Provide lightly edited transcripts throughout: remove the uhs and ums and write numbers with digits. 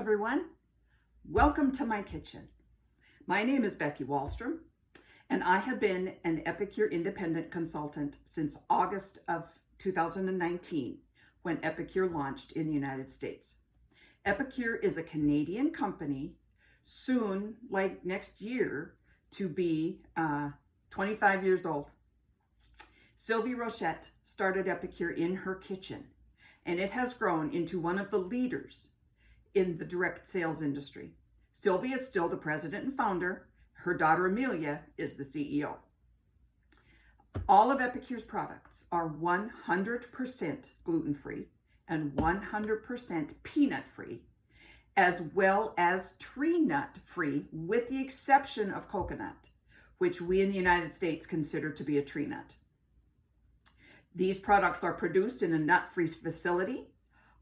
everyone. Welcome to my kitchen. My name is Becky Wallstrom, and I have been an Epicure independent consultant since August of 2019, when Epicure launched in the United States. Epicure is a Canadian company, soon, like next year, to be 25 years old. Sylvie Rochette started Epicure in her kitchen, and it has grown into one of the leaders in the direct sales industry. Sylvie is still the president and founder. Her daughter Amelia is the CEO. All of Epicure's products are 100% gluten-free and 100% peanut-free, as well as tree nut-free, with the exception of coconut, which we in the United States consider to be a tree nut. These products are produced in a nut-free facility,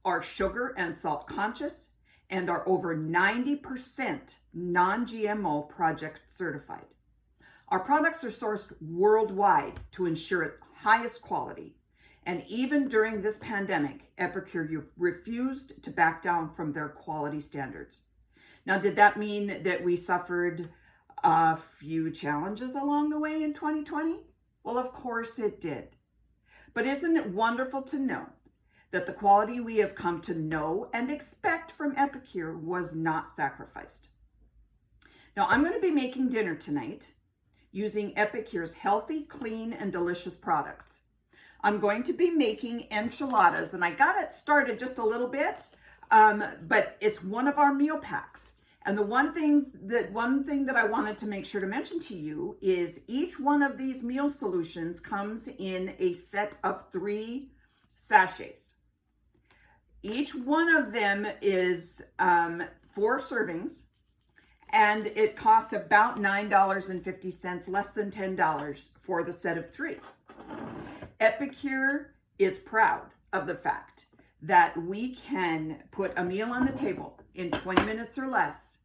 are sugar and salt conscious, and are over 90% non-GMO project certified. Our products are sourced worldwide to ensure highest quality. And even during this pandemic, Epicure refused to back down from their quality standards. Now, did that mean that we suffered a few challenges along the way in 2020? Well, of course it did. But isn't it wonderful to know that the quality we have come to know and expect from Epicure was not sacrificed? Now, I'm going to be making dinner tonight using Epicure's healthy, clean, and delicious products. I'm going to be making enchiladas, and I got it started just a little bit, but it's one of our meal packs. And the one thing that I wanted to make sure to mention to you is each one of these meal solutions comes in a set of 3 sachets. Each one of them is 4 servings, and it costs about $9.50, less than $10 for the set of 3. Epicure is proud of the fact that we can put a meal on the table in 20 minutes or less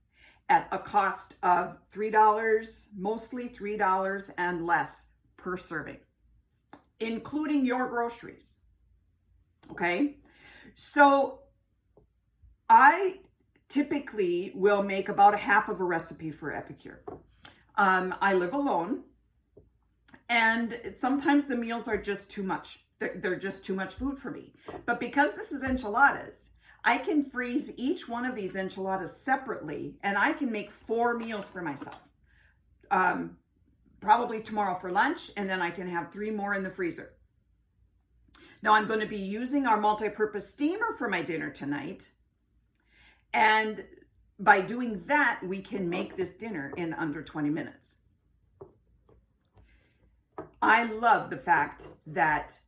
at a cost of $3, mostly $3 and less per serving, including your groceries. Okay, so I typically will make about a half of a recipe for Epicure. I live alone, and sometimes the meals are just too much. They're just too much food for me. But because this is enchiladas, I can freeze each one of these enchiladas separately, and I can make 4 meals for myself. Probably tomorrow for lunch, and then I can have 3 more in the freezer. Now, I'm going to be using our multi-purpose steamer for my dinner tonight. And by doing that, we can make this dinner in under 20 minutes. I love the fact that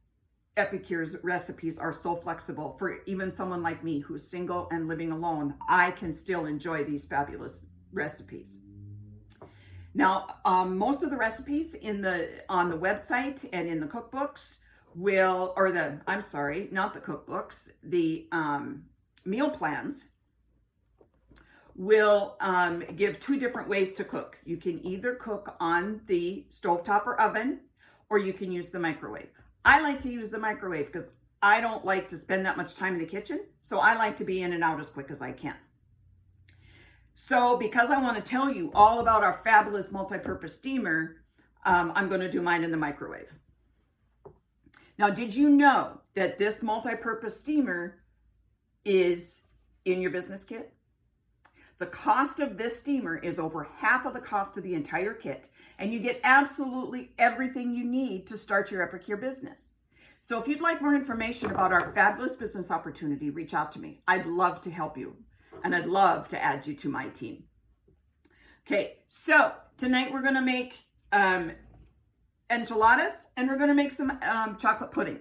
Epicure's recipes are so flexible. For even someone like me who's single and living alone, I can still enjoy these fabulous recipes. Now, most of the recipes on the website and in the cookbooks the meal plans will give 2 different ways to cook. You can either cook on the stovetop or oven, or you can use the microwave. I like to use the microwave because I don't like to spend that much time in the kitchen, so I like to be in and out as quick as I can. So because I want to tell you all about our fabulous multi-purpose steamer, I'm going to do mine in the microwave. Now, did you know that this multi-purpose steamer is in your business kit? The cost of this steamer is over half of the cost of the entire kit, and you get absolutely everything you need to start your Epicure business. So if you'd like more information about our fabulous business opportunity, reach out to me. I'd love to help you, and I'd love to add you to my team. Okay, so tonight we're going to make enchiladas, and we're going to make some chocolate pudding.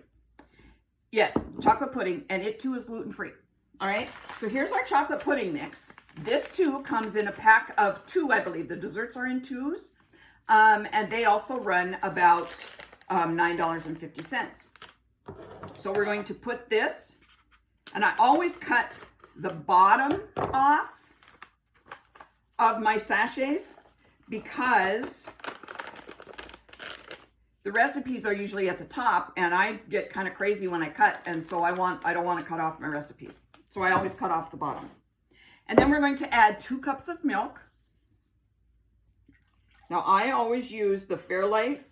Yes, chocolate pudding, and it too is gluten-free. All right, so here's our chocolate pudding mix. This too comes in a pack of 2, I believe. The desserts are in 2s, and they also run about $9.50. So we're going to put this, and I always cut the bottom off of my sachets because the recipes are usually at the top, and I get kind of crazy when I cut, and so I don't want to cut off my recipes. So I always cut off the bottom. And then we're going to add 2 cups of milk. Now, I always use the Fairlife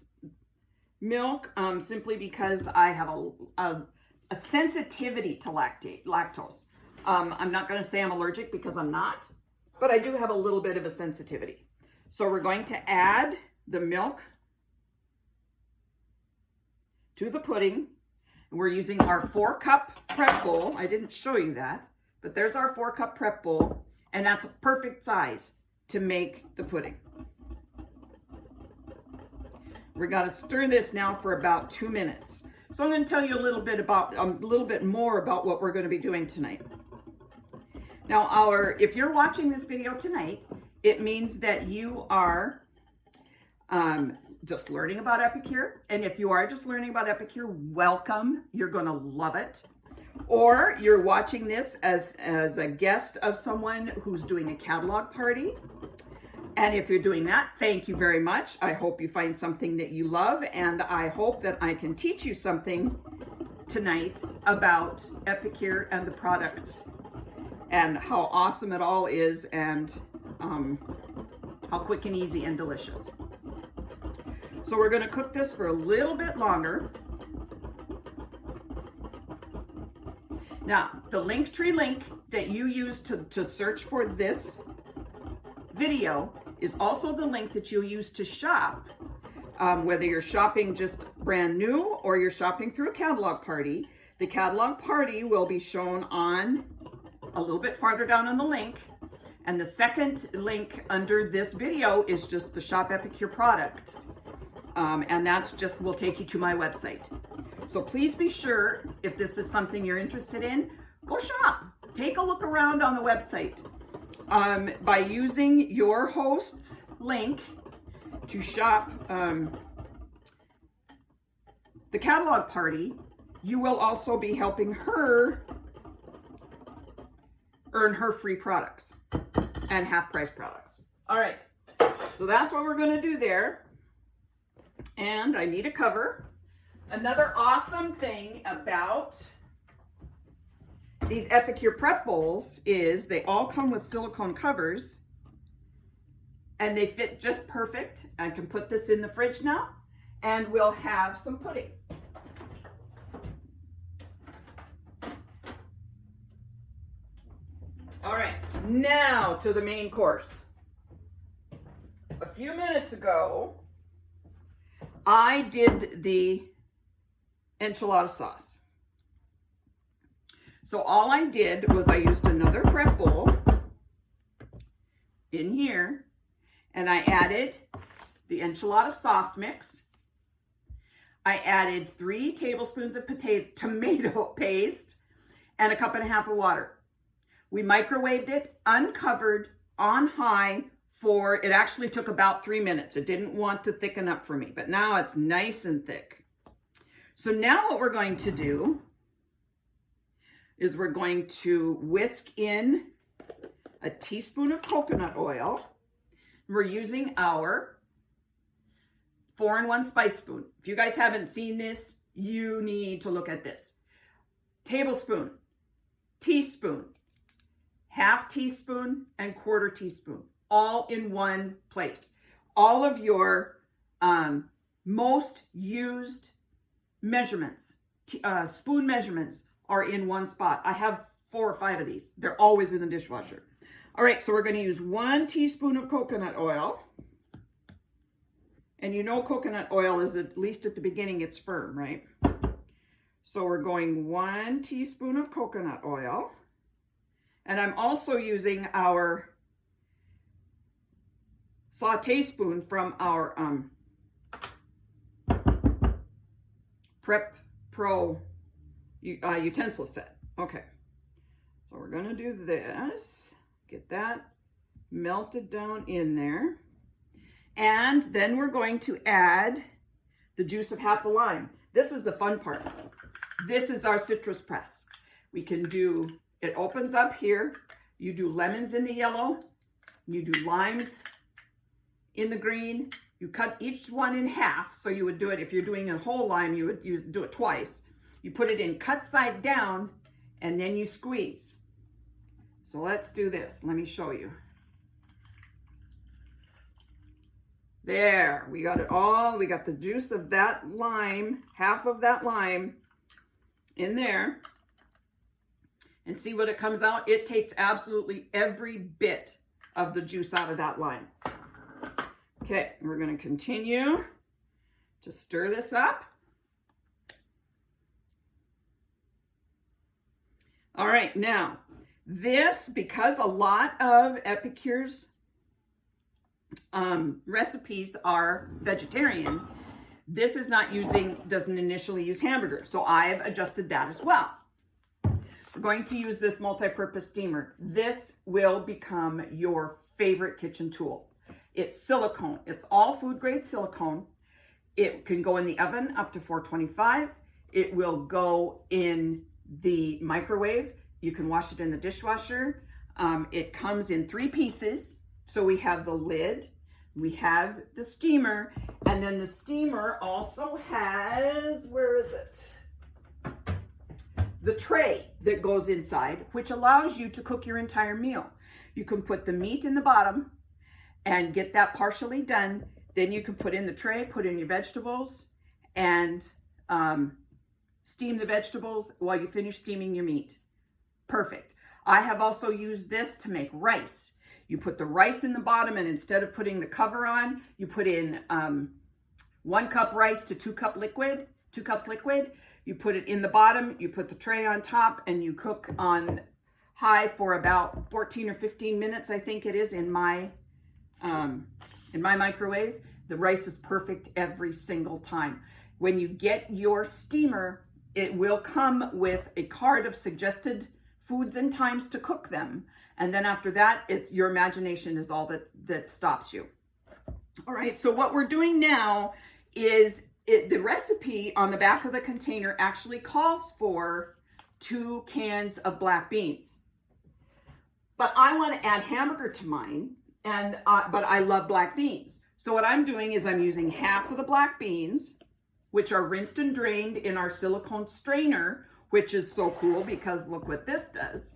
milk simply because I have a sensitivity to lactose. I'm not going to say I'm allergic because I'm not, but I do have a little bit of a sensitivity. So we're going to add the milk to the pudding. We're using our 4-cup prep bowl. I didn't show you that, but there's our 4-cup prep bowl, and that's a perfect size to make the pudding. We're going to stir this now for about 2 minutes. So I'm going to tell you a little bit more about what we're going to be doing tonight. Now, if you're watching this video tonight, it means that you are just learning about Epicure. And if you are just learning about Epicure, welcome. You're going to love it. Or you're watching this as a guest of someone who's doing a catalog party. And if you're doing that, thank you very much. I hope you find something that you love, and I hope that I can teach you something tonight about Epicure and the products and how awesome it all is, and how quick and easy and delicious. So we're going to cook this for a little bit longer. Now, the Linktree link that you use to search for this video is also the link that you'll use to shop, whether you're shopping just brand new or you're shopping through a catalog party. The catalog party will be shown on a little bit farther down on the link, and the second link under this video is just the Shop Epicure products, and that's just will take you to my website. So please be sure, if this is something you're interested in, go shop. Take a look around on the website. By using your host's link to shop the catalog party, you will also be helping her earn her free products and half-price products. All right, so that's what we're going to do there. And I need a cover. Another awesome thing about these Epicure prep bowls is they all come with silicone covers, and they fit just perfect. I can put this in the fridge now, and we'll have some pudding. All right, now to the main course. A few minutes ago, I did the enchilada sauce. So all I did was I used another prep bowl in here, and I added the enchilada sauce mix. I added 3 tablespoons of tomato paste and a 1.5 cups of water. We microwaved it uncovered on high it actually took about 3 minutes. It didn't want to thicken up for me, but now it's nice and thick. So now what we're going to do is we're going to whisk in a teaspoon of coconut oil. We're using our 4-in-1 spice spoon. If you guys haven't seen this, you need to look at this. Tablespoon, teaspoon, 1/2 teaspoon, and 1/4 teaspoon, all in one place. All of your most used measurements, spoon measurements, are in one spot. I have 4 or 5 of these. They're always in the dishwasher. All right, so we're going to use 1 teaspoon of coconut oil. And you know coconut oil is, at least at the beginning, it's firm, right? So we're going 1 teaspoon of coconut oil. And I'm also using our sauté spoon from our Prep Pro utensil set. Okay, so we're going to do this. Get that melted down in there. And then we're going to add the juice of half a lime. This is the fun part. This is our citrus press. We can do, it opens up here. You do lemons in the yellow. You do limes in the green. You cut each one in half. So you would do it, if you're doing a whole lime, you would do it twice. You put it in cut side down, and then you squeeze. So let's do this. Let me show you. There, we got it all. We got the juice of that lime, half of that lime in there. And see what it comes out? It takes absolutely every bit of the juice out of that lime. Okay, we're going to continue to stir this up. All right, now this, because a lot of Epicure's recipes are vegetarian, this is not using, doesn't initially use hamburger. So I've adjusted that as well. We're going to use this multi-purpose steamer. This will become your favorite kitchen tool. It's silicone. It's all food grade silicone. It can go in the oven up to 425. It will go in the microwave. You can wash it in the dishwasher. It comes in 3 pieces. So we have the lid, we have the steamer, and then the steamer also has, where is it? The tray that goes inside, which allows you to cook your entire meal. You can put the meat in the bottom and get that partially done. Then you can put in the tray, put in your vegetables, and steam the vegetables while you finish steaming your meat. Perfect. I have also used this to make rice. You put the rice in the bottom, and instead of putting the cover on, you put in 1 cup rice to 2 cups liquid. You put it in the bottom, you put the tray on top, and you cook on high for about 14 or 15 minutes, I think it is, in my microwave. The rice is perfect every single time. When you get your steamer, it will come with a card of suggested foods and times to cook them. And then after that, it's your imagination is all that stops you. All right, so what we're doing now is the recipe on the back of the container actually calls for 2 cans of black beans. But I want to add hamburger to mine, but I love black beans. So what I'm doing is I'm using half of the black beans, which are rinsed and drained in our silicone strainer, which is so cool because look what this does.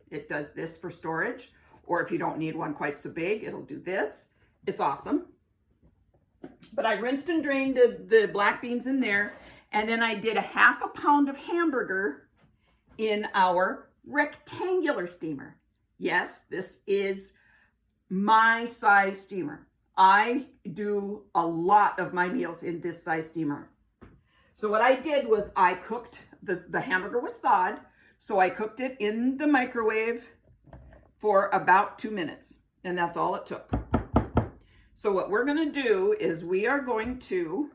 It does this for storage, or if you don't need one quite so big, it'll do this. It's awesome. But I rinsed and drained the black beans in there, and then I did a ½ pound of hamburger in our rectangular steamer. Yes, this is my size steamer. I do a lot of my meals in this size steamer. So what I did was I cooked, the hamburger was thawed, so I cooked it in the microwave for about 2 minutes, and that's all it took. So what we're gonna do is we are going to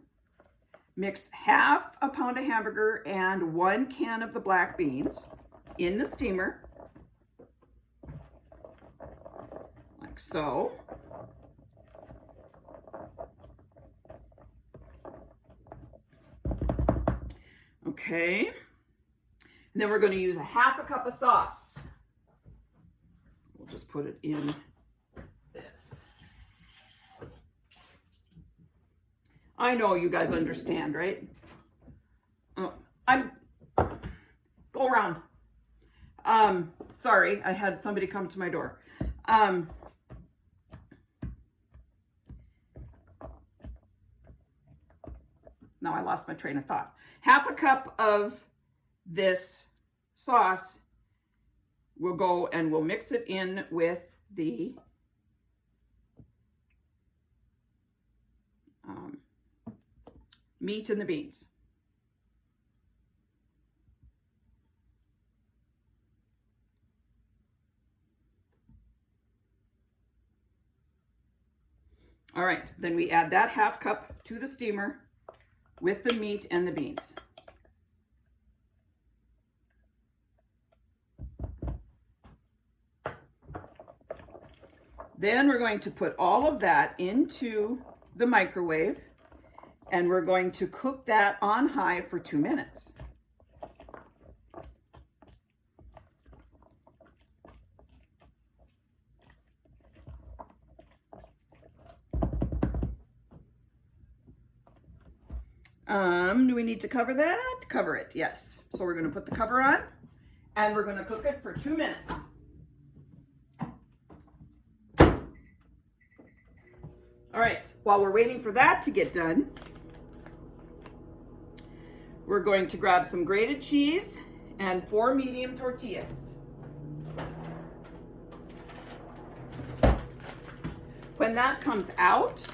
mix ½ pound of hamburger and 1 can of the black beans in the steamer, like so. Okay, and then we're going to use ½ cup of sauce. We'll just put it in this. I know you guys understand, right? Oh, go around. Sorry, I had somebody come to my door. Now I lost my train of thought. ½ cup of this sauce will go, and we'll mix it in with the meat and the beans. All right, then we add that ½ cup to the steamer with the meat and the beans. Then we're going to put all of that into the microwave, and we're going to cook that on high for 2 minutes. Do we need to cover that? Cover it, yes. So we're going to put the cover on, and we're going to cook it for 2 minutes. All right, while we're waiting for that to get done, we're going to grab some grated cheese and 4 medium tortillas. When that comes out,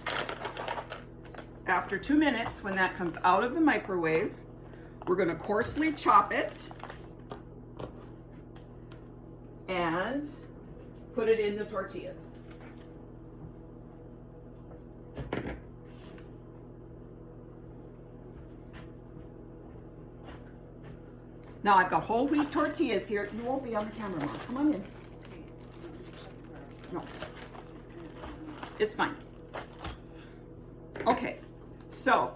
after 2 minutes, when that comes out of the microwave, we're going to coarsely chop it and put it in the tortillas. Now I've got whole wheat tortillas here. You won't be on the camera, Mom. Come on in. No, it's fine. Okay, so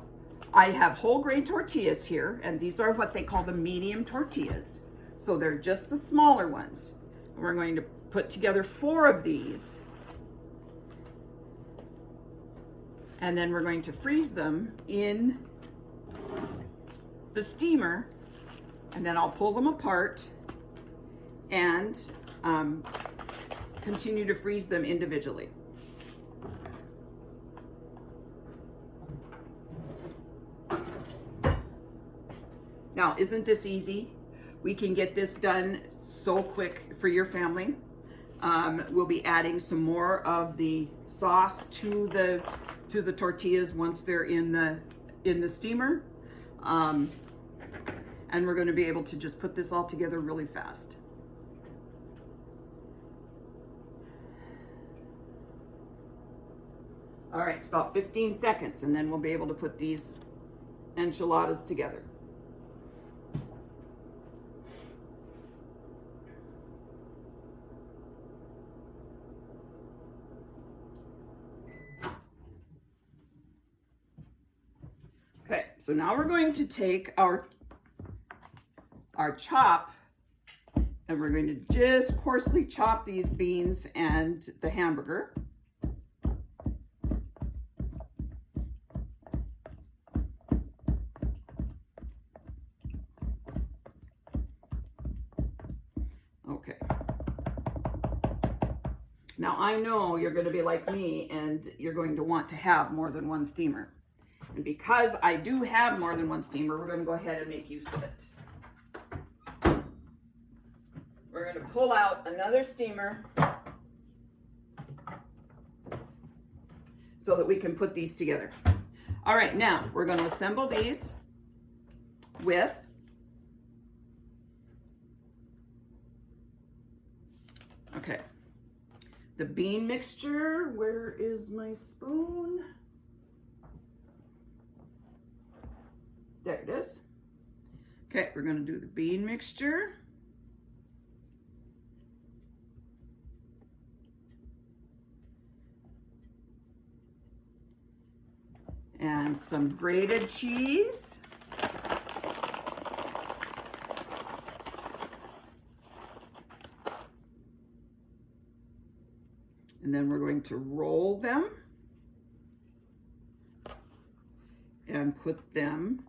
I have whole grain tortillas here, and these are what they call the medium tortillas. So they're just the smaller ones. We're going to put together 4 of these, and then we're going to freeze them in the steamer, and then I'll pull them apart and continue to freeze them individually. Now, isn't this easy? We can get this done so quick for your family. We'll be adding some more of the sauce to the tortillas once they're in the steamer. And we're going to be able to just put this all together really fast. All right, about 15 seconds, and then we'll be able to put these enchiladas together. Okay, so now we're going to take our chop, and we're going to just coarsely chop these beans and the hamburger. Okay. Now I know you're going to be like me and you're going to want to have more than one steamer. And because I do have more than one steamer, we're going to go ahead and make use of it. We're going to pull out another steamer so that we can put these together. All right, now we're going to assemble these with the bean mixture. Where is my spoon? There it is. Okay, we're going to do the bean mixture. And some grated cheese. And then we're going to roll them and put them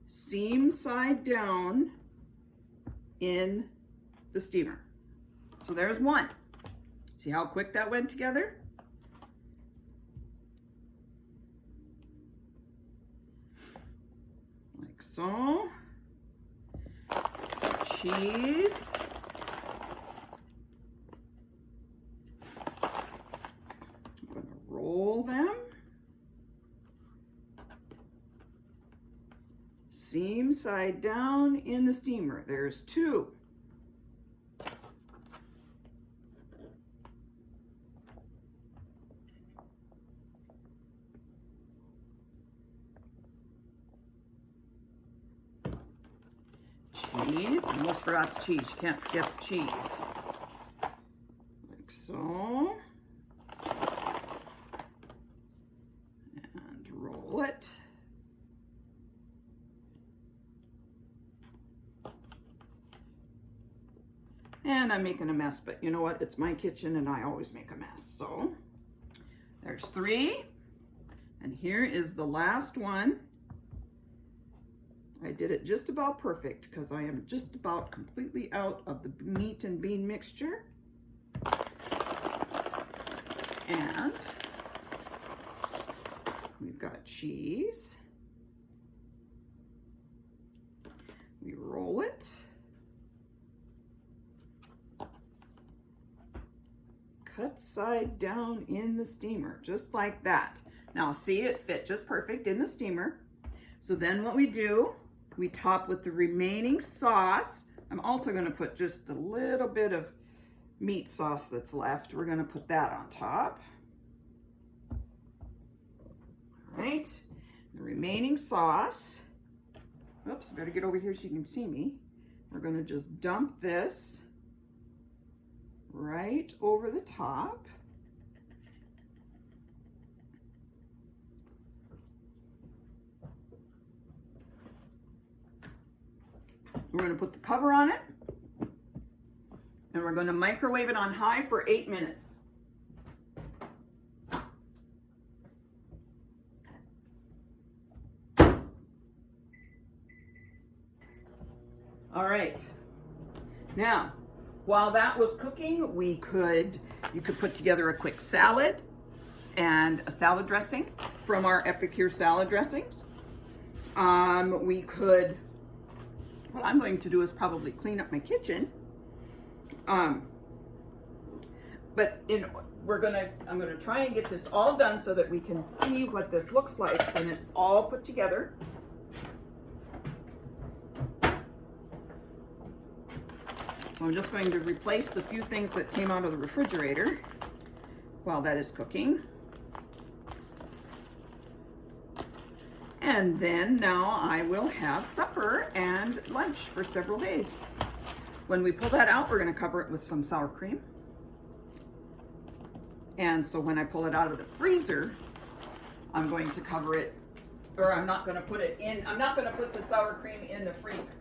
seam side down in the steamer. So there's one. See how quick that went together? Like so. Some cheese. I'm going to roll them. Seam side down in the steamer. There's 2. Cheese. I almost forgot the cheese. You can't forget the cheese. Like so. And roll it. And I'm making a mess, but you know what? It's my kitchen and I always make a mess. So there's 3. And here is the last one. I did it just about perfect because I am just about completely out of the meat and bean mixture. And we've got cheese. We roll it. Cut side down in the steamer, just like that. Now see, it fit just perfect in the steamer. So then what we do, we top with the remaining sauce. I'm also going to put just a little bit of meat sauce that's left. We're going to put that on top. All right, the remaining sauce. Oops, I better get over here so you can see me. We're going to just dump this right over the top. We're going to put the cover on it, and we're going to microwave it on high for 8 minutes. All right. Now, while that was cooking, you could put together a quick salad and a salad dressing from our Epicure salad dressings. What I'm going to do is probably clean up my kitchen. I'm gonna try and get this all done so that we can see what this looks like when it's all put together. So I'm just going to replace the few things that came out of the refrigerator while that is cooking. And then now I will have supper and lunch for several days. When we pull that out, we're going to cover it with some sour cream. And so when I pull it out of the freezer, I'm going to cover it, or I'm not going to put the sour cream in the freezer.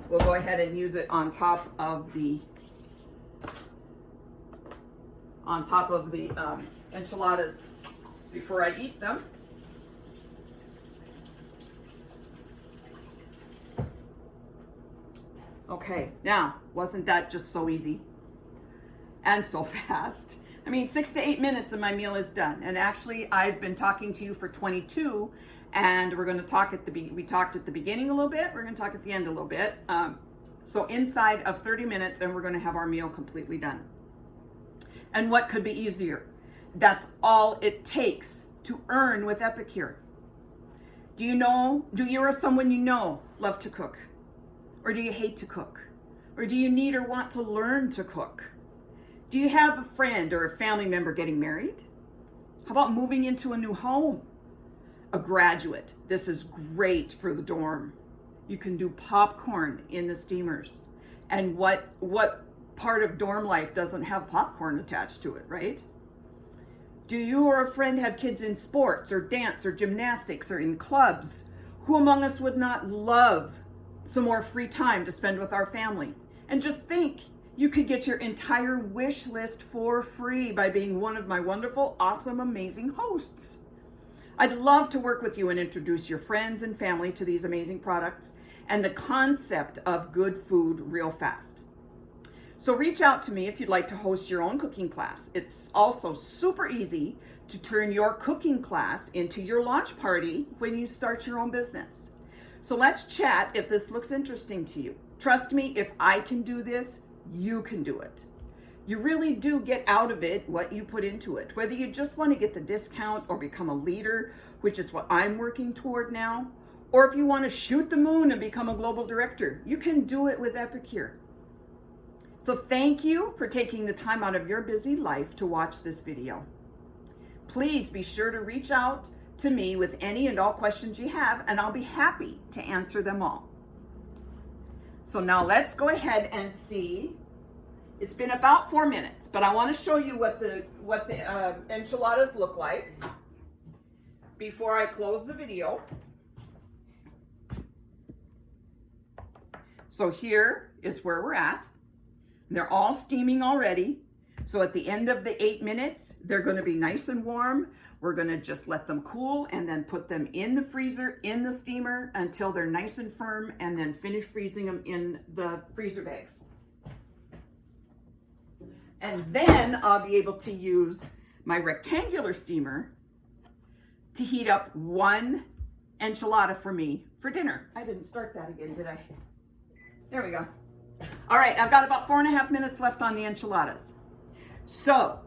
We'll go ahead and use it on top of the enchiladas before I eat them. Okay, now, wasn't that just so easy and so fast? I mean, 6 to 8 minutes and my meal is done. And actually, I've been talking to you for 22, and we're going to talk we talked at the beginning a little bit, we're going to talk at the end a little bit. So inside of 30 minutes, and we're going to have our meal completely done. And what could be easier? That's all it takes to earn with Epicure. Do you or someone you know love to cook? Or do you hate to cook? Or do you need or want to learn to cook? Do you have a friend or a family member getting married? How about moving into a new home? A graduate. This is great for the dorm. You can do popcorn in the steamers. And what part of dorm life doesn't have popcorn attached to it, right? Do you or a friend have kids in sports or dance or gymnastics or in clubs? Who among us would not love some more free time to spend with our family? And just think, you could get your entire wish list for free by being one of my wonderful, awesome, amazing hosts. I'd love to work with you and introduce your friends and family to these amazing products and the concept of good food real fast. So reach out to me if you'd like to host your own cooking class. It's also super easy to turn your cooking class into your launch party when you start your own business. So let's chat if this looks interesting to you. Trust me, if I can do this, you can do it. You really do get out of it what you put into it. Whether you just want to get the discount or become a leader, which is what I'm working toward now, or if you want to shoot the moon and become a global director, you can do it with Epicure. So thank you for taking the time out of your busy life to watch this video. Please be sure to reach out to me with any and all questions you have, and I'll be happy to answer them all. So now let's go ahead and see. It's been about 4 minutes, but I want to show you what the enchiladas look like before I close the video. So here is where we're at. They're all steaming already. So at the end of the 8 minutes, they're going to be nice and warm. We're going to just let them cool and then put them in the freezer, in the steamer until they're nice and firm, and then finish freezing them in the freezer bags. And then I'll be able to use my rectangular steamer to heat up one enchilada for me for dinner. I didn't start that again, did I? There we go. All right, I've got about 4.5 minutes left on the enchiladas. So,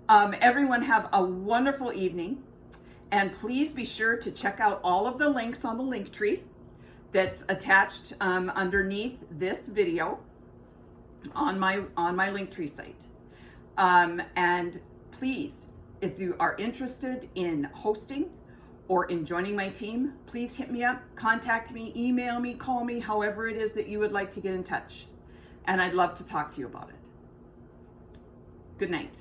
everyone have a wonderful evening, and please be sure to check out all of the links on the link tree that's attached underneath this video on my Linktree site. And please, if you are interested in hosting or in joining my team, please hit me up, contact me, email me, call me, however it is that you would like to get in touch. And I'd love to talk to you about it. Good night.